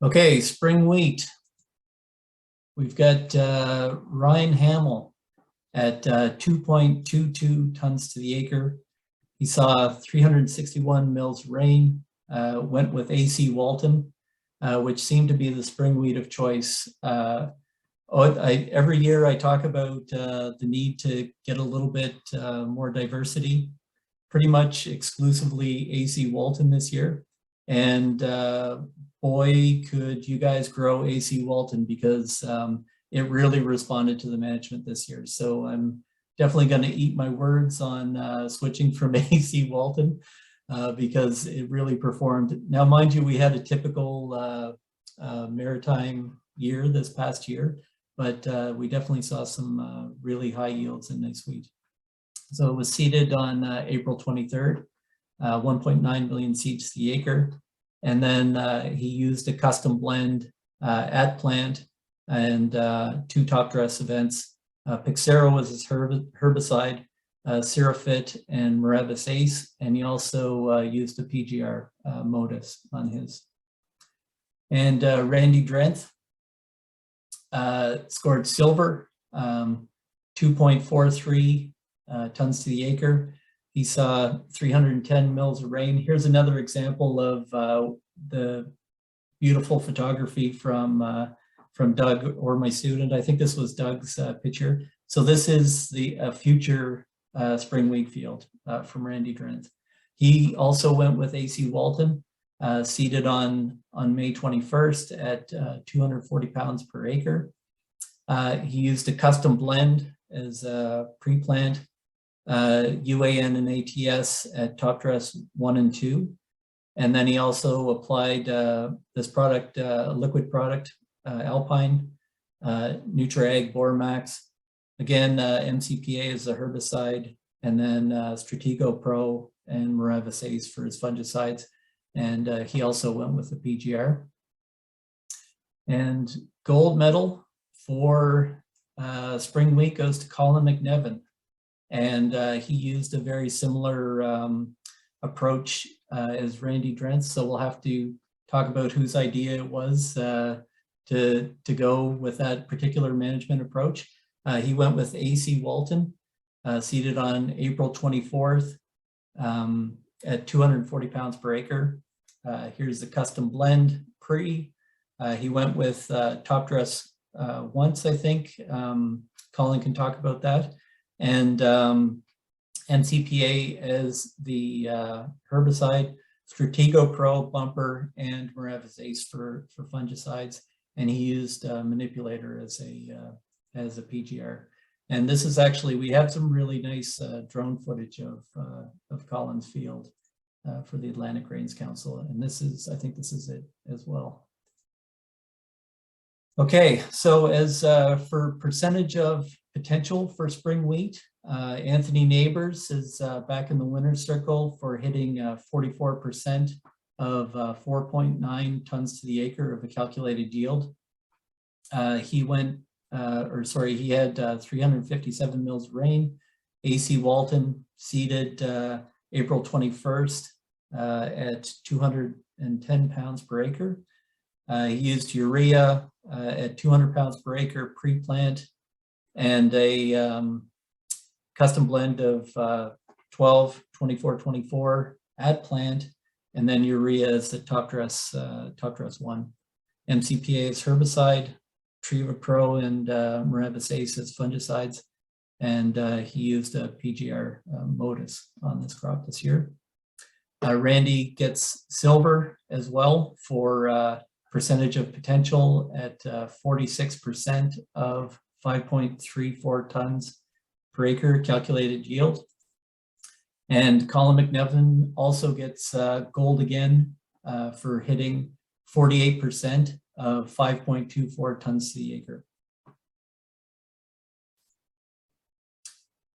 Okay, spring wheat. We've got Ryan Hamill at 2.22 tons to the acre. He saw 361 mils rain, went with AC Walton, which seemed to be the spring wheat of choice. Every year I talk about the need to get a little bit more diversity, pretty much exclusively AC Walton this year. And boy, could you guys grow AC Walton, because it really responded to the management this year. So I'm definitely going to eat my words on switching from AC Walton because it really performed. Now, mind you, we had a typical maritime year this past year, but we definitely saw some really high yields in nice wheat. So it was seeded on April 23rd, 1.9 million seeds to the acre. And then he used a custom blend at plant and 2 top dress events. Pixero was his herbicide, Serafit and Moravis Ace, and he also used a PGR Modus on his. And Randy Drenth scored silver, 2.43 tons to the acre. He saw 310 mils of rain. Here's another example of the beautiful photography from Doug, or my student. I think this was Doug's picture. So this is the future spring wheat field from Randy Drenth. He also went with AC Walton, seeded on May 21st at 240 pounds per acre. He used a custom blend as a pre-plant, UAN and ATS at top dress 1 and 2. And then he also applied this product, liquid product, Alpine, NutraAg Bormax. Again, MCPA is a herbicide, and then Stratego Pro and Moravis Ace for his fungicides. And he also went with the PGR. And gold medal for spring wheat goes to Colin McNevin. And he used a very similar approach as Randy Drenth. So we'll have to talk about whose idea it was to go with that particular management approach. He went with AC Walton, seeded on April 24th at 240 pounds per acre. Here's the custom blend pre. He went with top dress once, I think. Colin can talk about that. And MCPA as the herbicide, Stratego Pro, Bumper, and Moravis Ace for fungicides. And he used Manipulator as a PGR. And this is actually, we have some really nice drone footage of Colin's field for the Atlantic Grains Council. And this is, I think this is it as well. Okay, so as for percentage of potential for spring wheat, Anthony Neighbors is back in the winner's circle for hitting 44% of 4.9 tons to the acre of a calculated yield. He went, he had 357 mils of rain. AC Walton seeded April 21st at 210 pounds per acre. He used urea at 200 pounds per acre pre-plant, and a custom blend of 12, 24, 24 at plant, and then urea is the top dress 1. MCPA is herbicide, Triva Pro and Moravis Ace as fungicides, and he used a PGR Modus on this crop this year. Randy gets silver as well for percentage of potential at 46% of 5.34 tons per acre calculated yield. And Colin McNevin also gets gold again for hitting 48% of 5.24 tons to the acre.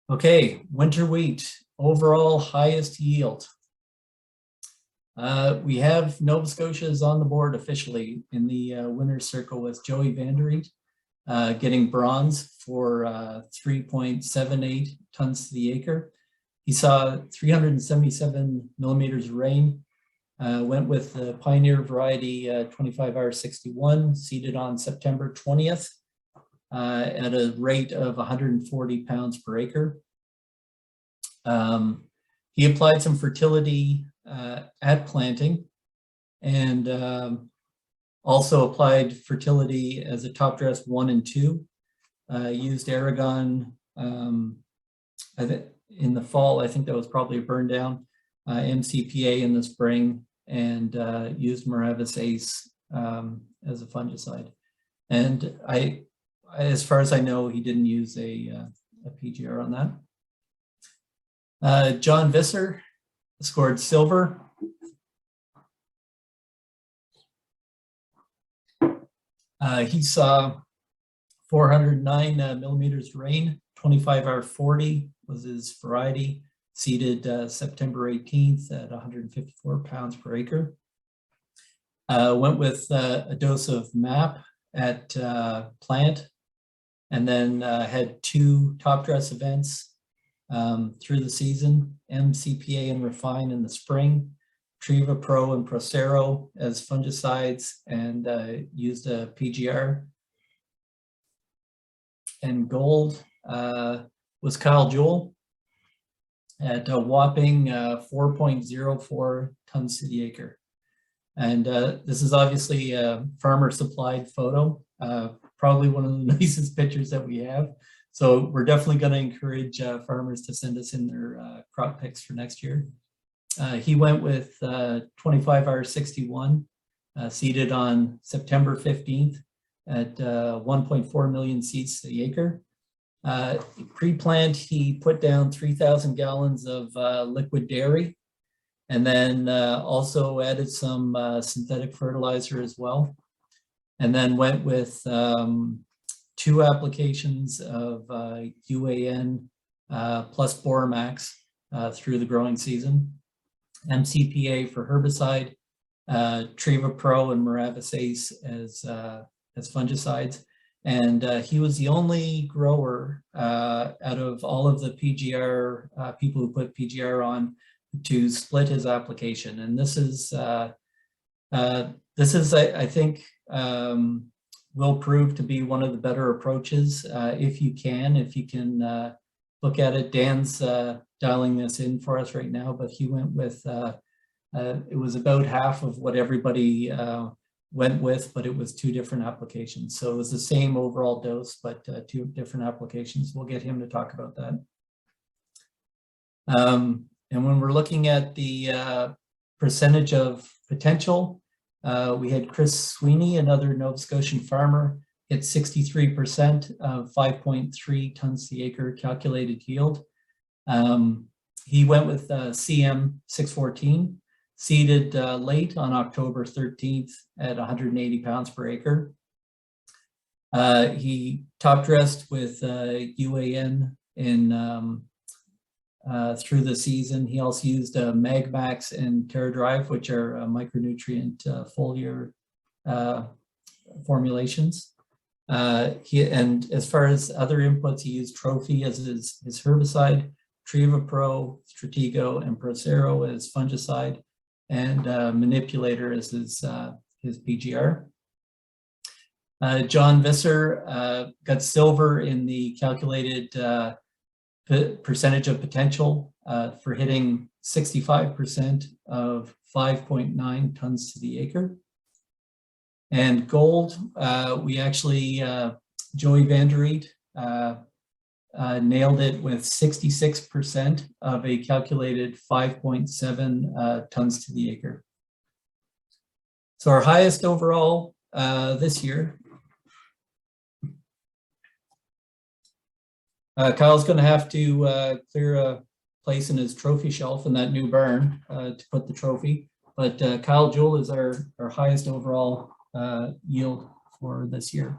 Okay, winter wheat, overall highest yield. We have Nova Scotia is on the board officially in the winner's circle with Joey Vanderriet getting bronze for 3.78 tons to the acre. He saw 377 millimeters of rain, Went with the Pioneer variety 25R61, seeded on September 20th at a rate of 140 pounds per acre. He applied some fertility at planting, and also applied fertility as a top dress 1 and 2. Used Aragon in the fall. I think that was probably a burn down. MCPA in the spring, and used Miravis Ace as a fungicide. And as far as I know, he didn't use a PGR on that. John Visser scored silver. He saw 409 millimeters rain. 25R40 was his variety, seeded September 18th at 154 pounds per acre. Went with a dose of MAP at plant, and then had 2 top dress events through the season, MCPA and Refine in the spring, Triva Pro and Procero as fungicides, and used a PGR. And gold was Kyle Jewell at a whopping 4.04 tons to the acre. And this is obviously a farmer supplied photo, probably one of the nicest pictures that we have. So we're definitely going to encourage farmers to send us in their crop picks for next year. He went with 25R61, seeded on September 15th at 1.4 million seeds to the acre. Pre-plant, he put down 3,000 gallons of liquid dairy, and then also added some synthetic fertilizer as well. And then went with 2 applications of UAN plus Boramax through the growing season. MCPA for herbicide, Triva Pro and Miravis Ace as fungicides. And he was the only grower out of all of the PGR people who put PGR on to split his application. And this is I think, will prove to be one of the better approaches if you can look at it. Dan's dialing this in for us right now, but he went with, it was about half of what everybody went with, but it was 2 different applications. So it was the same overall dose, but 2 different applications. We'll get him to talk about that. And when we're looking at the percentage of potential, we had Chris Sweeney, another Nova Scotian farmer, hit 63% of 5.3 tons to the acre calculated yield. He went with CM 614, seeded late on October 13th at 180 pounds per acre. He top dressed with UAN in through the season. He also used Magmax and Terra Drive, which are micronutrient foliar formulations. And as far as other inputs, he used Trophy as his herbicide, Triva Pro, Stratego, and Procero as fungicide, and Manipulator as his PGR. John Visser got silver in the calculated percentage of potential for hitting 65% of 5.9 tons to the acre. And gold, we actually, Joey Vanderriet nailed it with 66% of a calculated 5.7 tons to the acre. So our highest overall this year. Kyle's going to have to clear a place in his trophy shelf in that new barn to put the trophy. But Kyle Jewell is our highest overall yield for this year.